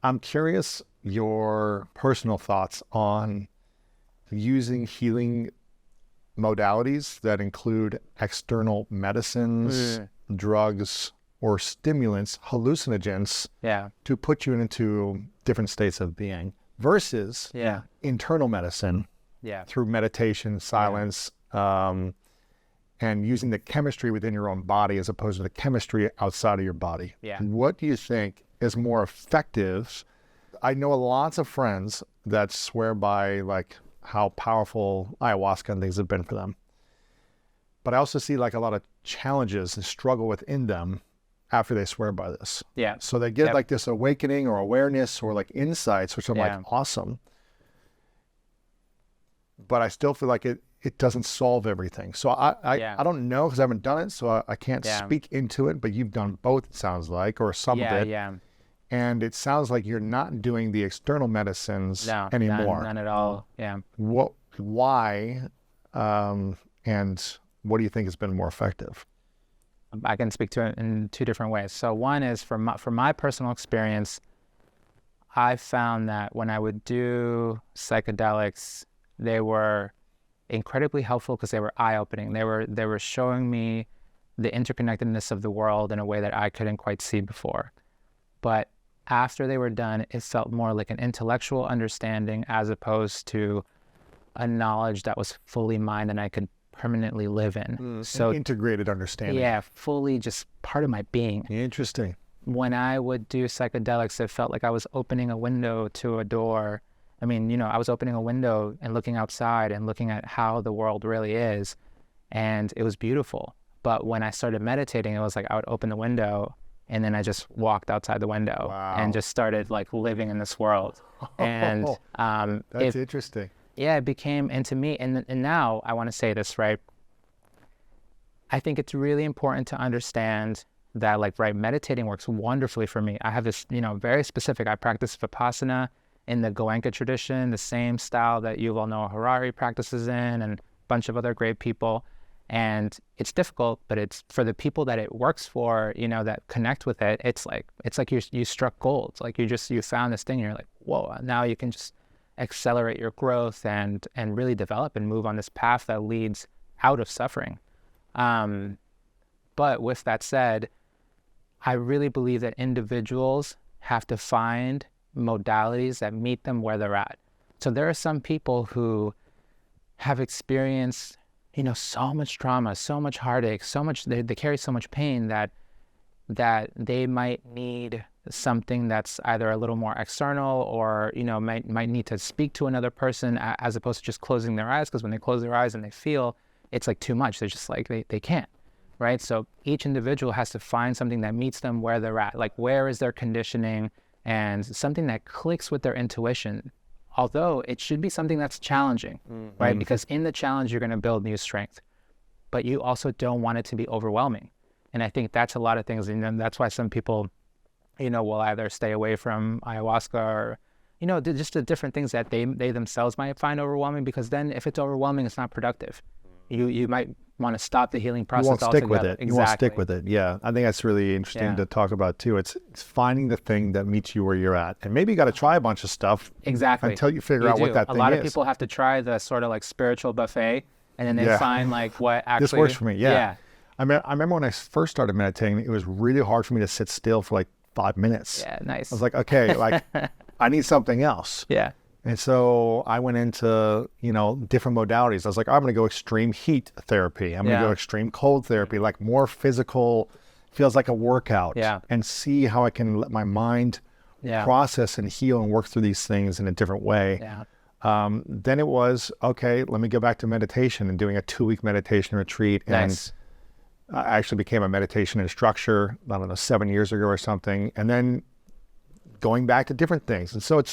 I'm curious your personal thoughts on using healing modalities that include external medicines, drugs, or stimulants, hallucinogens, to put you into different states of being versus internal medicine through meditation, silence, and using the chemistry within your own body as opposed to the chemistry outside of your body. What do you think is more effective? I know lots of friends that swear by like how powerful ayahuasca and things have been for them. But I also see like a lot of challenges and struggle within them after they swear by this. So they get like this awakening or awareness or like insights, which I'm like, awesome. But I still feel like it doesn't solve everything. So I don't know because I haven't done it, so I can't speak into it, but you've done both, it sounds like, or some of it. And it sounds like you're not doing the external medicines anymore. None at all. Why? And what do you think has been more effective? I can speak to it in two different ways. So one is from my personal experience, I found that when I would do psychedelics, they were incredibly helpful because they were eye-opening. They were showing me the interconnectedness of the world in a way that I couldn't quite see before. But after they were done, it felt more like an intellectual understanding as opposed to a knowledge that was fully mine and I could permanently live in. So an integrated understanding. Yeah, fully just part of my being. Interesting. When I would do psychedelics, it felt like I was opening a window to a door. I mean, I was opening a window and looking outside and looking at how the world really is. And it was beautiful. But when I started meditating, it was like I would open the window and then I just walked outside the window and just started like living in this world. And that's interesting. Yeah, it became into me. And now I want to say this, right? I think it's really important to understand that meditating works wonderfully for me. I have this, very specific, I practice Vipassana in the Goenka tradition, the same style that Yuval Noah Harari practices in and a bunch of other great people. And it's difficult, but it's for the people that it works for, that connect with it. It's like you struck gold. It's like you found this thing. And you're like, whoa! Now you can just accelerate your growth and really develop and move on this path that leads out of suffering. But with that said, I really believe that individuals have to find modalities that meet them where they're at. So there are some people who have experienced so much trauma, so much heartache, so much, they carry so much pain that they might need something that's either a little more external or, might need to speak to another person as opposed to just closing their eyes. Because when they close their eyes and they feel, it's like too much. They're just like, they can't, right? So each individual has to find something that meets them where they're at. Like, where is their conditioning and something that clicks with their intuition. Although it should be something that's challenging, right? Because in the challenge, you're going to build new strength, but you also don't want it to be overwhelming. And I think that's a lot of things. And that's why some people, will either stay away from ayahuasca or, just the different things that they themselves might find overwhelming, because then if it's overwhelming, it's not productive. You might want to stop the healing process altogether. You won't stick with it. Exactly. You won't stick with it. Yeah. I think that's really interesting to talk about too. It's finding the thing that meets you where you're at. And maybe you got to try a bunch of stuff. Exactly. Until you figure out what that thing is. A lot of people have to try the sort of like spiritual buffet, and then they find like what actually... This works for me. Yeah. I remember when I first started meditating, it was really hard for me to sit still for like 5 minutes. Yeah, nice. I was like, okay, I need something else. Yeah. And so I went into, different modalities. I was like, I'm going to go extreme heat therapy. I'm going to go extreme cold therapy, like more physical, feels like a workout. And see how I can let my mind process and heal and work through these things in a different way. Then it was, okay, let me go back to meditation and doing a 2-week meditation retreat. Nice. And I actually became a meditation instructor, I don't know, 7 years ago or something. And then going back to different things. And so I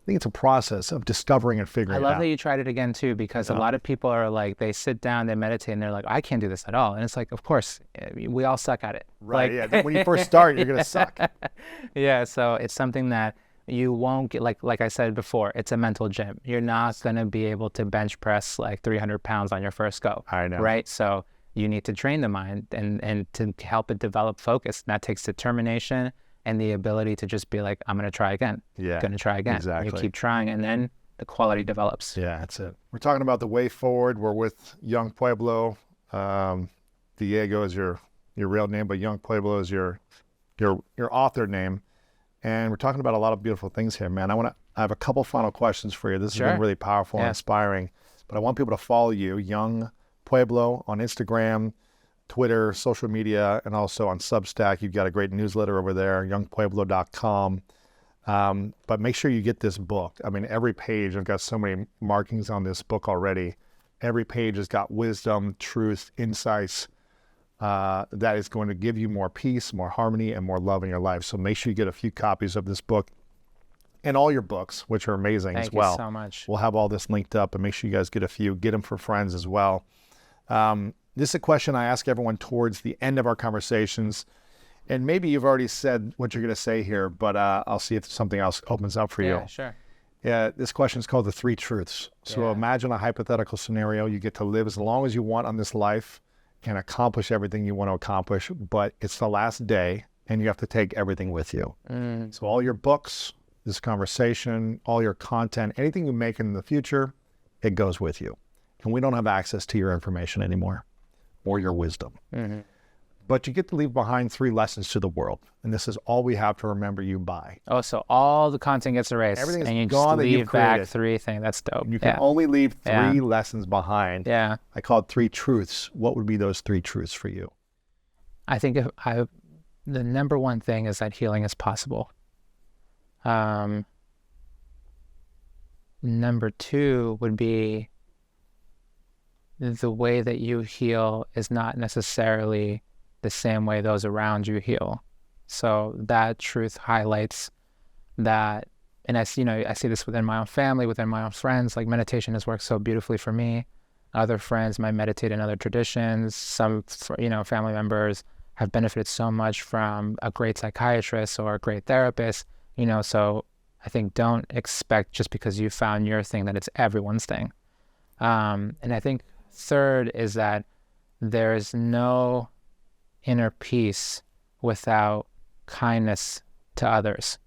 think it's a process of discovering and figuring it out. I love that you tried it again too, because a lot of people are like, they sit down, they meditate, and they're like, I can't do this at all. And it's like, of course, we all suck at it. Right, when you first start, you're going to suck. So it's something that you won't get, like I said before, it's a mental gym. You're not going to be able to bench press like 300 pounds on your first go. I know. Right? So you need to train the mind and to help it develop focus. And that takes determination. and the ability to just be like, I'm going to try again. Yeah, Going to try again. exactly. You keep trying, and then the quality develops. Yeah, that's it. We're talking about the way forward. We're with Young Pueblo. Diego is your real name, but Young Pueblo is your author name. And we're talking about a lot of beautiful things here, man. I have a couple final questions for you. This has been really powerful and inspiring. But I want people to follow you, Young Pueblo, on Instagram, Twitter, social media, and also on Substack. You've got a great newsletter over there, youngpueblo.com. But make sure you get this book. I mean, every page, I've got so many markings on this book already. Every page has got wisdom, truth, insights that is going to give you more peace, more harmony, and more love in your life. So make sure you get a few copies of this book and all your books, which are amazing as well. Thank you so much. We'll have all this linked up, and make sure you guys get a few. Get them for friends as well. This is a question I ask everyone towards the end of our conversations. And maybe you've already said what you're going to say here, but I'll see if something else opens up for you. Yeah, sure. Yeah, this question is called the 3 truths. So imagine a hypothetical scenario. You get to live as long as you want on this life and accomplish everything you want to accomplish, but it's the last day and you have to take everything with you. So all your books, this conversation, all your content, anything you make in the future, it goes with you. And we don't have access to your information anymore or your wisdom. But you get to leave behind 3 lessons to the world. And this is all we have to remember you by. Oh, so all the content gets erased. Everything's and you gone just that you've leave back created. 3 things. That's dope. You can only leave 3 lessons behind. Yeah. I call it 3 truths. What would be those 3 truths for you? I think the number one thing is that healing is possible. Number 2 would be the way that you heal is not necessarily the same way those around you heal. So that truth highlights that, and I see this within my own family, within my own friends. Like, meditation has worked so beautifully for me. Other friends might meditate in other traditions. Some, family members have benefited so much from a great psychiatrist or a great therapist. So I think don't expect just because you found your thing that it's everyone's thing. And I think 3rd is that there is no inner peace without kindness to others.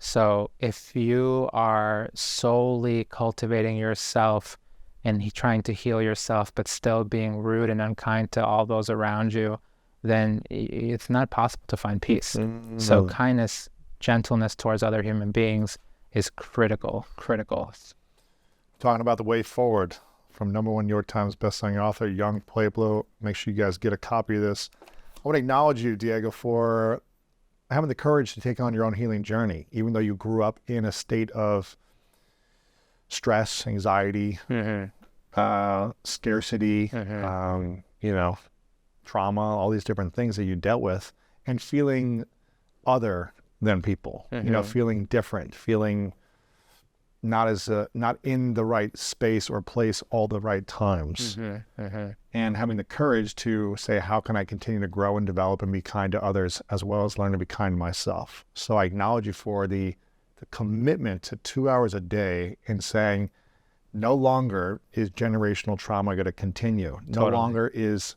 So if you are solely cultivating yourself and trying to heal yourself, but still being rude and unkind to all those around you, then it's not possible to find peace. So kindness, gentleness towards other human beings is critical. Talking about the way forward from #1 New York Times bestselling author, Young Pueblo. Make sure you guys get a copy of this. I want to acknowledge you, Diego, for having the courage to take on your own healing journey, even though you grew up in a state of stress, anxiety, scarcity, trauma, all these different things that you dealt with, and feeling other than people, feeling different, feeling not in the right space or place all the right times. And having the courage to say, how can I continue to grow and develop and be kind to others, as well as learn to be kind to myself? So I acknowledge you for the commitment to 2 hours a day in saying, no longer is generational trauma going to continue. No longer is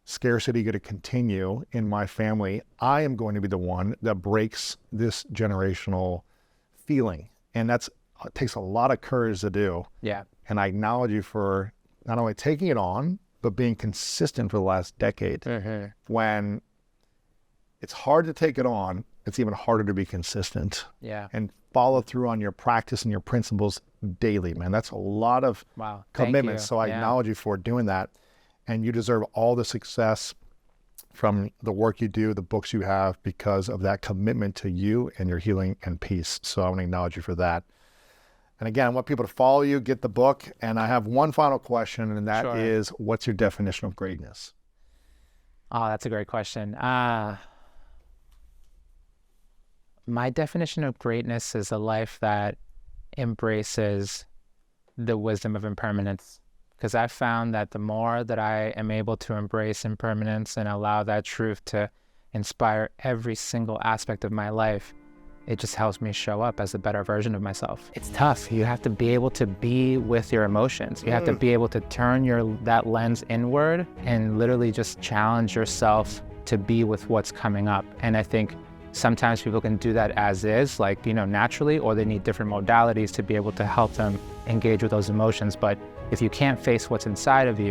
scarcity going to continue in my family. I am going to be the one that breaks this generational feeling. And it takes a lot of courage to do. Yeah. And I acknowledge you for not only taking it on, but being consistent for the last decade. When it's hard to take it on, it's even harder to be consistent. Yeah. And follow through on your practice and your principles daily, man. That's a lot of commitment. So I acknowledge you for doing that. And you deserve all the success from the work you do, the books you have, because of that commitment to you and your healing and peace. So I want to acknowledge you for that. And again, I want people to follow you, get the book. And I have one final question, and that is, what's your definition of greatness? Oh, that's a great question. My definition of greatness is a life that embraces the wisdom of impermanence. Because I've found that the more that I am able to embrace impermanence and allow that truth to inspire every single aspect of my life, it just helps me show up as a better version of myself. It's tough. You have to be able to be with your emotions. You have to be able to turn that lens inward and literally just challenge yourself to be with what's coming up. And I think Sometimes people can do that as is, like, naturally, or they need different modalities to be able to help them engage with those emotions. But if you can't face what's inside of you,